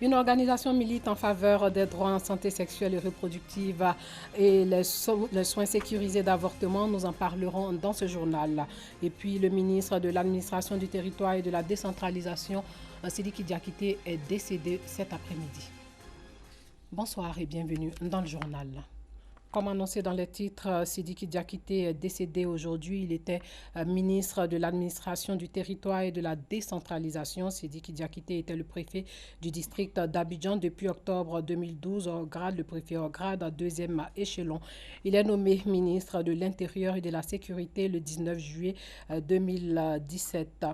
Une organisation milite en faveur des droits en santé sexuelle et reproductive et les soins sécurisés d'avortement. Nous en parlerons dans ce journal. Et puis le ministre de l'administration du territoire et de la décentralisation, Sidiki Diakité, est décédé cet après-midi. Bonsoir et bienvenue dans le journal. Comme annoncé dans les titres, Sidiki Diakité est décédé aujourd'hui. Il était ministre de l'administration du territoire et de la décentralisation. Sidiki Diakité était le préfet du district d'Abidjan depuis octobre 2012 au grade, le préfet au grade à deuxième échelon. Il est nommé ministre de l'Intérieur et de la Sécurité le 19 juillet 2017.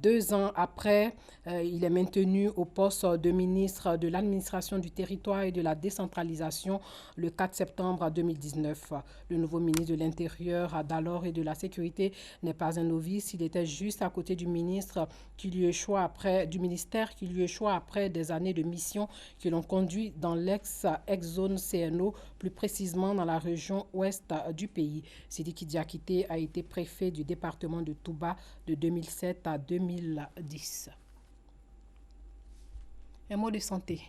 2 ans après, il est maintenu au poste de ministre de l'administration du territoire et de la décentralisation le 4 septembre 2019. Le nouveau ministre de l'Intérieur d'alors et de la Sécurité n'est pas un novice. Il était juste à côté du ministre qui lui échoua après, du ministère qui lui échoua après des années de mission qui l'ont conduit dans l'ex-zone CNO, plus précisément dans la région ouest du pays. Sidiki Diakité a été préfet du département de Touba de 2007 à 2010. Un mot de santé.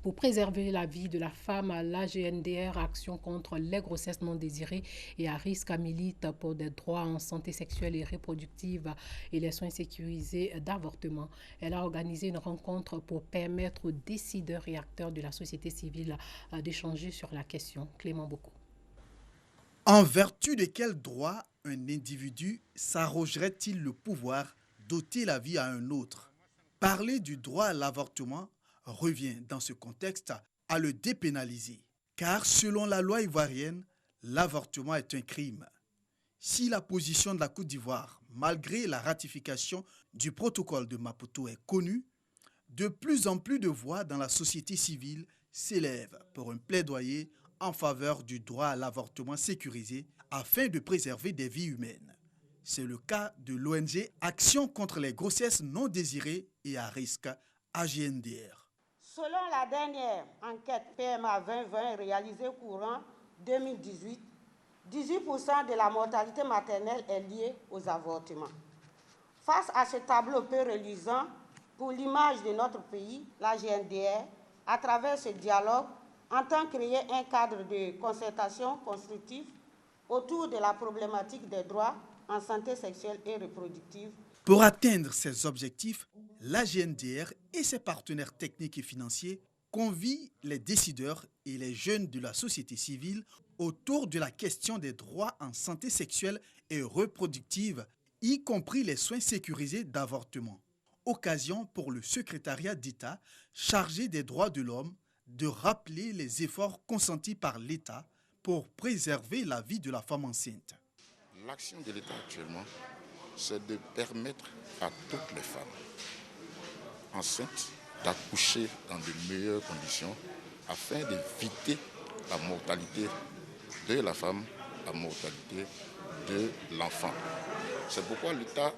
Pour préserver la vie de la femme, l'AGNDR, Action contre les grossesses non désirées et à risque, milite pour des droits en santé sexuelle et reproductive et les soins sécurisés d'avortement. Elle a organisé une rencontre pour permettre aux décideurs et acteurs de la société civile d'échanger sur la question. Clément Boko. En vertu de quel droit un individu s'arrogerait-il le pouvoir d'ôter la vie à un autre? Parler du droit à l'avortement revient dans ce contexte à le dépénaliser, car selon la loi ivoirienne, l'avortement est un crime. Si la position de la Côte d'Ivoire, malgré la ratification du protocole de Maputo, est connue, de plus en plus de voix dans la société civile s'élèvent pour un plaidoyer en faveur du droit à l'avortement sécurisé afin de préserver des vies humaines. C'est le cas de l'ONG Action contre les grossesses non désirées et à risque, AGNDR. Selon la dernière enquête PMA 2020 réalisée courant 2018, 18% de la mortalité maternelle est liée aux avortements. Face à ce tableau peu reluisant, pour l'image de notre pays, l'AGNDR, à travers ce dialogue, entend créer un cadre de concertation constructif autour de la problématique des droits en santé sexuelle et reproductive. Pour atteindre ces objectifs, l'AGNDR et ses partenaires techniques et financiers convient les décideurs et les jeunes de la société civile autour de la question des droits en santé sexuelle et reproductive, y compris les soins sécurisés d'avortement. Occasion pour le secrétariat d'État chargé des droits de l'homme de rappeler les efforts consentis par l'État pour préserver la vie de la femme enceinte. L'action de l'État actuellement, c'est de permettre à toutes les femmes enceintes d'accoucher dans de meilleures conditions afin d'éviter la mortalité de la femme, la mortalité de l'enfant. C'est pourquoi l'État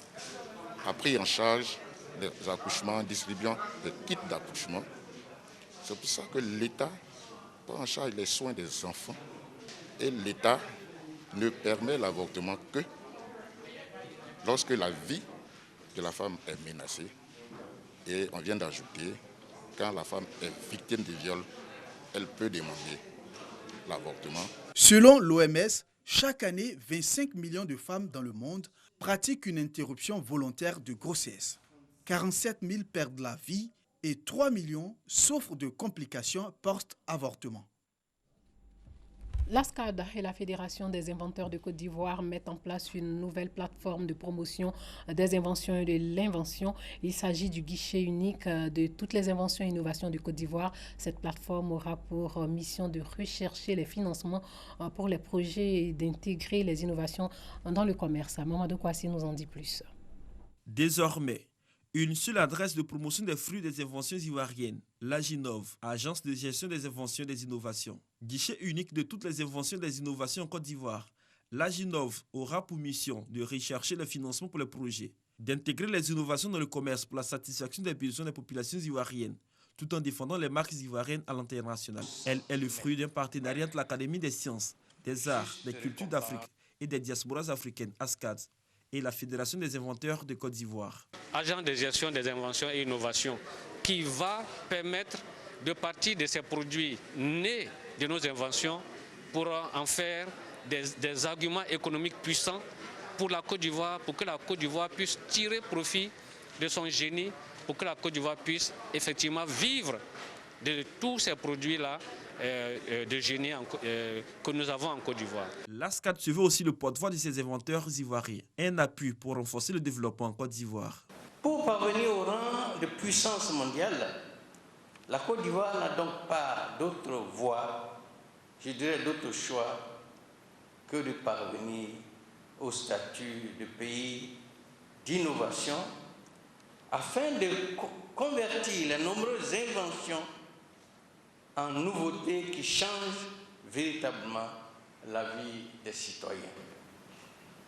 a pris en charge les accouchements en distribuant des kits d'accouchement. C'est pour ça que l'État prend en charge les soins des enfants et l'État ne permet l'avortement que lorsque la vie de la femme est menacée. Et on vient d'ajouter, quand la femme est victime de viol, elle peut demander l'avortement. Selon l'OMS, chaque année, 25 millions de femmes dans le monde pratiquent une interruption volontaire de grossesse. 47 000 perdent la vie et 3 millions souffrent de complications post-avortement. L'ASCAD et la Fédération des inventeurs de Côte d'Ivoire mettent en place une nouvelle plateforme de promotion des inventions et de l'invention. Il s'agit du guichet unique de toutes les inventions et innovations de Côte d'Ivoire. Cette plateforme aura pour mission de rechercher les financements pour les projets et d'intégrer les innovations dans le commerce. Mamadou Kouassi nous en dit plus. Désormais, une seule adresse de promotion des fruits des inventions ivoiriennes, l'Aginov, Agence de gestion des inventions et des innovations. Guichet unique de toutes les inventions et des innovations en Côte d'Ivoire, l'Aginov aura pour mission de rechercher le financement pour les projets, d'intégrer les innovations dans le commerce pour la satisfaction des besoins des populations ivoiriennes, tout en défendant les marques ivoiriennes à l'international. Elle est le fruit d'un partenariat entre l'Académie des sciences, des arts, des cultures d'Afrique et des diasporas africaines, ASCAD, et la Fédération des inventeurs de Côte d'Ivoire. Agent de gestion des inventions et innovations, qui va permettre de partir de ces produits nés de nos inventions pour en faire des arguments économiques puissants pour la Côte d'Ivoire, pour que la Côte d'Ivoire puisse tirer profit de son génie, pour que la Côte d'Ivoire puisse effectivement vivre de tous ces produits-là de génie que nous avons en Côte d'Ivoire. L'ASCAD se veut aussi le porte-voix de ses inventeurs ivoiriens, un appui pour renforcer le développement en Côte d'Ivoire. Pour parvenir au rang de puissance mondiale, la Côte d'Ivoire n'a donc pas d'autre voie, je dirais d'autre choix, que de parvenir au statut de pays d'innovation afin de convertir les nombreuses inventions en nouveautés qui changent véritablement la vie des citoyens.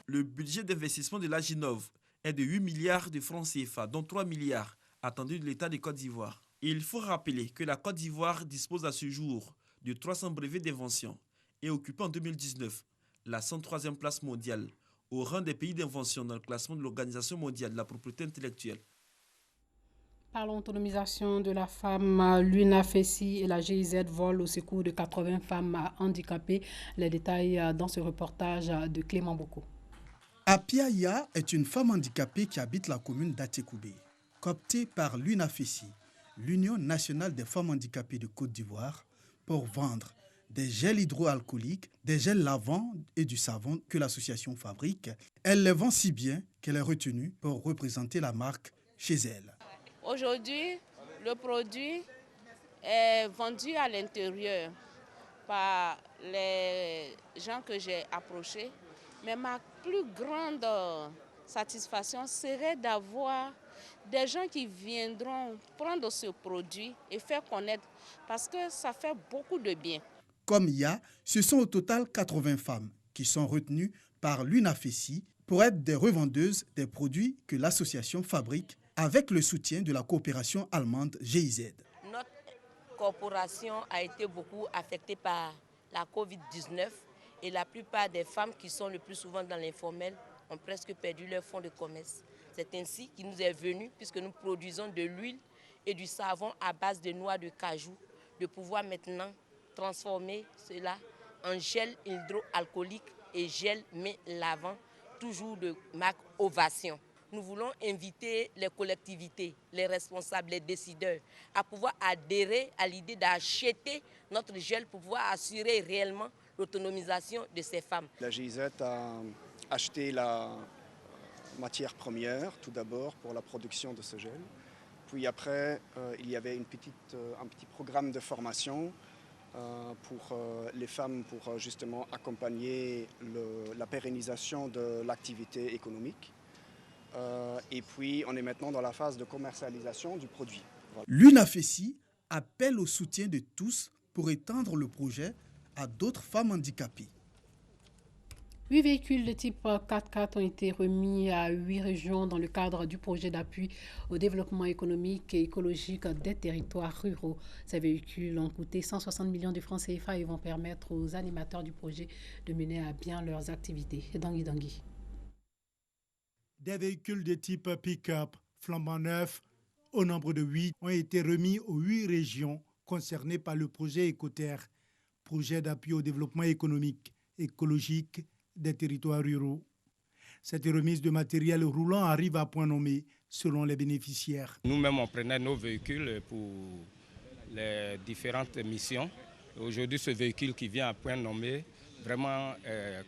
Le budget d'investissement de l'Aginov est de 8 milliards de francs CFA, dont 3 milliards attendus de l'État de Côte d'Ivoire. Il faut rappeler que la Côte d'Ivoire dispose à ce jour de 300 brevets d'invention et occupe en 2019 la 103e place mondiale au rang des pays d'invention dans le classement de l'Organisation mondiale de la propriété intellectuelle. Parlons autonomisation de la femme. L'UNAFESI et la GIZ volent au secours de 80 femmes handicapées. Les détails dans ce reportage de Clément Boko. Apiaya est une femme handicapée qui habite la commune d'Atekoubé. Cooptée par l'UNAFESI, l'Union nationale des femmes handicapées de Côte d'Ivoire, pour vendre des gels hydroalcooliques, des gels lavants et du savon que l'association fabrique. Elle les vend si bien qu'elle est retenue pour représenter la marque chez elle. Aujourd'hui, le produit est vendu à l'intérieur par les gens que j'ai approchés. Mais ma plus grande satisfaction serait d'avoir des gens qui viendront prendre ce produit et faire connaître parce que ça fait beaucoup de bien. Comme IA, ce sont au total 80 femmes qui sont retenues par l'UNAFESI pour être des revendeuses des produits que l'association fabrique avec le soutien de la coopération allemande GIZ. Notre corporation a été beaucoup affectée par la Covid-19 et la plupart des femmes qui sont le plus souvent dans l'informel ont presque perdu leur fonds de commerce. C'est ainsi qu'il nous est venu, puisque nous produisons de l'huile et du savon à base de noix de cajou, de pouvoir maintenant transformer cela en gel hydroalcoolique et gel main lavant, toujours de marque Ovation. Nous voulons inviter les collectivités, les responsables, les décideurs à pouvoir adhérer à l'idée d'acheter notre gel pour pouvoir assurer réellement l'autonomisation de ces femmes. La GIZ a acheté la matière première tout d'abord pour la production de ce gel. Puis après, il y avait un petit programme de formation pour les femmes pour justement accompagner la pérennisation de l'activité économique. Et puis, on est maintenant dans la phase de commercialisation du produit. Voilà. L'UNAFESI appelle au soutien de tous pour étendre le projet à d'autres femmes handicapées. 8 véhicules de type 4x4 ont été remis à 8 régions dans le cadre du projet d'appui au développement économique et écologique des territoires ruraux. Ces véhicules ont coûté 160 millions de francs CFA et vont permettre aux animateurs du projet de mener à bien leurs activités. Dangui. Des véhicules de type pick-up flambant neuf, au nombre de 8, ont été remis aux 8 régions concernées par le projet Écoterre, projet d'appui au développement économique, écologique des territoires ruraux. Cette remise de matériel roulant arrive à point nommé selon les bénéficiaires. Nous-mêmes, on prenait nos véhicules pour les différentes missions. Aujourd'hui, ce véhicule qui vient à point nommé, vraiment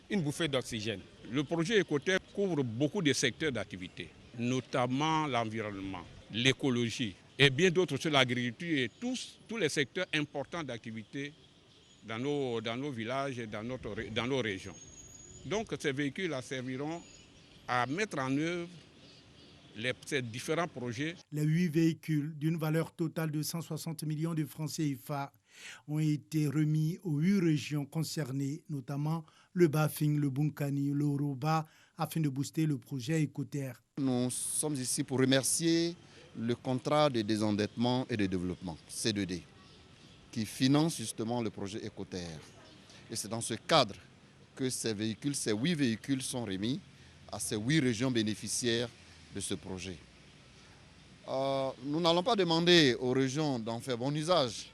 une bouffée d'oxygène. Le projet Écoterre couvre beaucoup de secteurs d'activité, notamment l'environnement, l'écologie et bien d'autres sur l'agriculture et tous les secteurs importants d'activité dans nos villages et dans nos régions. Donc ces véhicules serviront à mettre en œuvre ces différents projets. Les 8 véhicules d'une valeur totale de 160 millions de francs CFA ont été remis aux 8 régions concernées, notamment le Bafing, le Bunkani, le Oroba, afin de booster le projet Écoterre. Nous sommes ici pour remercier le contrat de désendettement et de développement, C2D, qui finance justement le projet Écoterre. Et c'est dans ce cadre que ces 8 véhicules sont remis à ces 8 régions bénéficiaires de ce projet. nous n'allons pas demander aux régions d'en faire bon usage,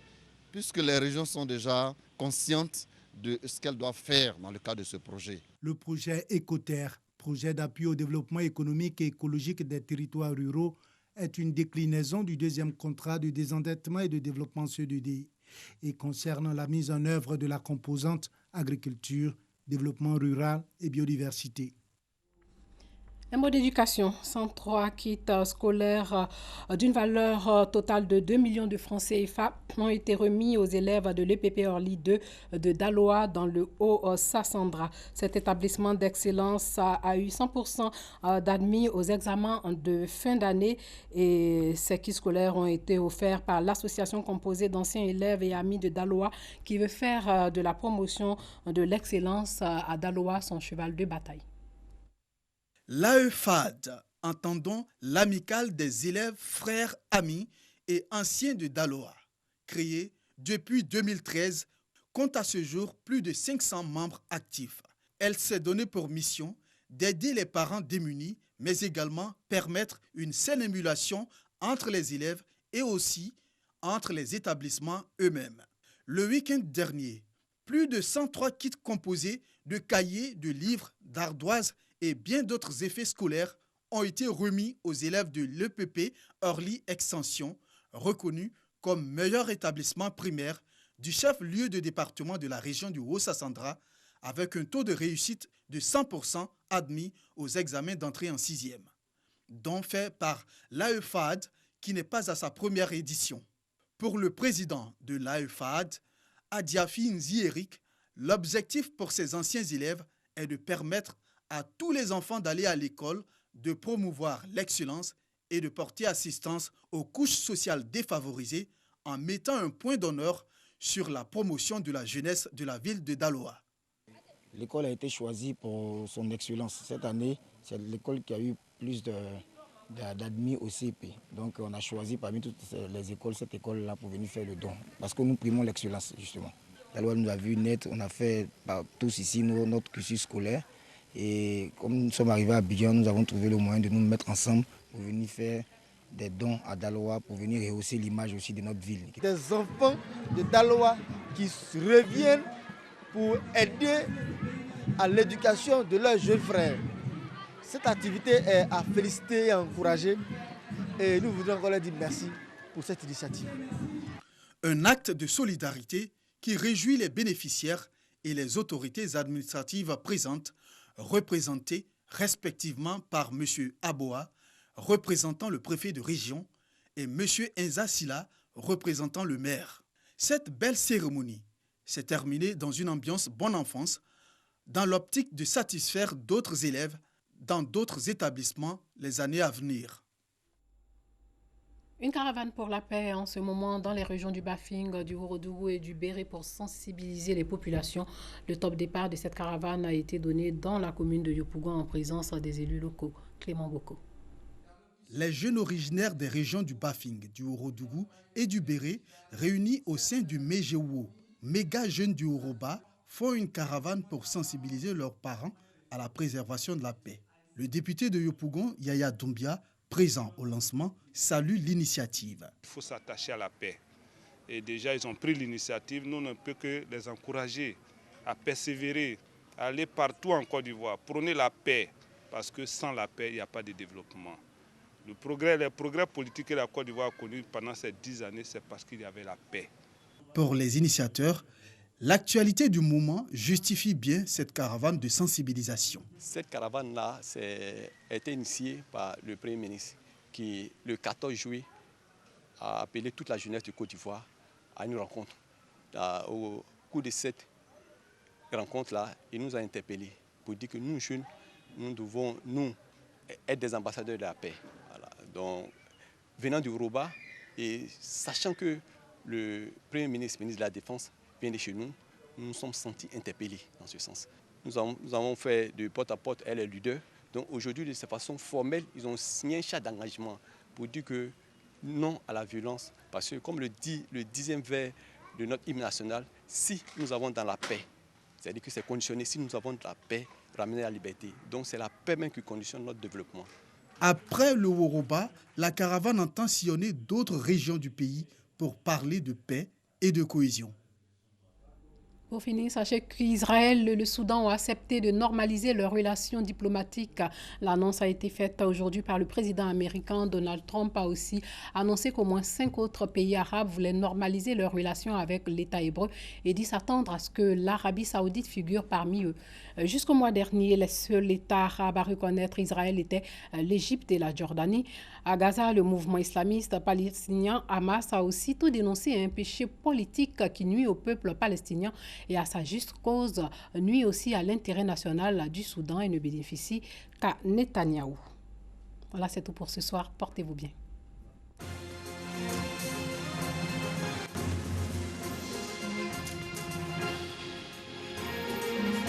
puisque les régions sont déjà conscientes de ce qu'elles doivent faire dans le cadre de ce projet. Le projet Écoterre, projet d'appui au développement économique et écologique des territoires ruraux, est une déclinaison du deuxième contrat de désendettement et de développement CEDD et concerne la mise en œuvre de la composante agriculture, développement rural et biodiversité. Un mot d'éducation, 103 kits scolaires d'une valeur totale de 2 millions de francs CFA ont été remis aux élèves de l'EPP Orly 2 de Daloa dans le Haut-Sassandra. Cet établissement d'excellence a eu 100% d'admis aux examens de fin d'année et ces kits scolaires ont été offerts par l'association composée d'anciens élèves et amis de Daloa qui veut faire de la promotion de l'excellence à Daloa son cheval de bataille. L'AEFAD, entendons l'amicale des élèves frères, amis et anciens de Daloa, créée depuis 2013, compte à ce jour plus de 500 membres actifs. Elle s'est donnée pour mission d'aider les parents démunis, mais également permettre une saine émulation entre les élèves et aussi entre les établissements eux-mêmes. Le week-end dernier, plus de 103 kits composés de cahiers, de livres, d'ardoises et bien d'autres effets scolaires ont été remis aux élèves de l'EPP Orly Extension, reconnu comme meilleur établissement primaire du chef-lieu de département de la région du Haut-Sassandra, avec un taux de réussite de 100% admis aux examens d'entrée en 6e, dont fait par l'AEFAD qui n'est pas à sa première édition. Pour le président de l'AEFAD, Adiafi Nzi-Eric, l'objectif pour ces anciens élèves est de permettre à tous les enfants d'aller à l'école, de promouvoir l'excellence et de porter assistance aux couches sociales défavorisées en mettant un point d'honneur sur la promotion de la jeunesse de la ville de Daloa. L'école a été choisie pour son excellence. Cette année, c'est l'école qui a eu plus d'admis au CP. Donc on a choisi parmi toutes les écoles, cette école-là pour venir faire le don. Parce que nous primons l'excellence, justement. Daloa nous a vu net, on a fait tous ici notre cursus scolaire. Et comme nous sommes arrivés à Abidjan, nous avons trouvé le moyen de nous mettre ensemble pour venir faire des dons à Daloa, pour venir rehausser l'image aussi de notre ville. Des enfants de Daloa qui reviennent pour aider à l'éducation de leurs jeunes frères. Cette activité est à féliciter et à encourager et nous voudrions encore leur dire merci pour cette initiative. Un acte de solidarité qui réjouit les bénéficiaires et les autorités administratives présentes, représentées respectivement par M. Aboa, représentant le préfet de région, et M. Enza Silla, représentant le maire. Cette belle cérémonie s'est terminée dans une ambiance bonne enfance, dans l'optique de satisfaire d'autres élèves dans d'autres établissements les années à venir. Une caravane pour la paix en ce moment dans les régions du Bafing, du Ourodougou et du Béré pour sensibiliser les populations. Le top départ de cette caravane a été donné dans la commune de Yopougon en présence des élus locaux. Clément Boko. Les jeunes originaires des régions du Bafing, du Ourodougou et du Béré, réunis au sein du Méjéwo, méga jeunes du Ouroba, font une caravane pour sensibiliser leurs parents à la préservation de la paix. Le député de Yopougon, Yaya Doumbia, présent au lancement, salue l'initiative. Il faut s'attacher à la paix. Et déjà, ils ont pris l'initiative. Nous ne pouvons que les encourager à persévérer, à aller partout en Côte d'Ivoire, prôner la paix. Parce que sans la paix, il n'y a pas de développement. Les progrès politiques que la Côte d'Ivoire a connus pendant ces 10 années, c'est parce qu'il y avait la paix. Pour les initiateurs, l'actualité du moment justifie bien cette caravane de sensibilisation. Cette caravane-là a été initiée par le Premier ministre qui, le 14 juillet, a appelé toute la jeunesse de Côte d'Ivoire à une rencontre. Au cours de cette rencontre-là, il nous a interpellés pour dire que nous, jeunes, nous devons être des ambassadeurs de la paix. Voilà. Donc, venant du Ouroba et sachant que le Premier ministre, ministre de la Défense, vient de chez nous, nous nous sommes sentis interpellés dans ce sens. Nous avons fait de porte à porte, elle est leader. Donc aujourd'hui, de cette façon formelle, ils ont signé un charte d'engagement pour dire que non à la violence. Parce que comme le dit le 10e vers de notre hymne national, si nous avons dans la paix, c'est-à-dire que c'est conditionné, si nous avons de la paix, ramener la liberté. Donc c'est la paix même qui conditionne notre développement. Après le Woroba, la caravane entend sillonner d'autres régions du pays pour parler de paix et de cohésion. Pour finir, sachez qu'Israël et le Soudan ont accepté de normaliser leurs relations diplomatiques. L'annonce a été faite aujourd'hui par le président américain. Donald Trump a aussi annoncé qu'au moins 5 autres pays arabes voulaient normaliser leurs relations avec l'État hébreu et dit s'attendre à ce que l'Arabie saoudite figure parmi eux. Jusqu'au mois dernier, les seuls États arabes à reconnaître Israël étaient l'Égypte et la Jordanie. À Gaza, le mouvement islamiste palestinien Hamas a aussitôt dénoncé un péché politique qui nuit au peuple palestinien et à sa juste cause, nuit aussi à l'intérêt national du Soudan et ne bénéficie qu'à Netanyahou. Voilà, c'est tout pour ce soir. Portez-vous bien.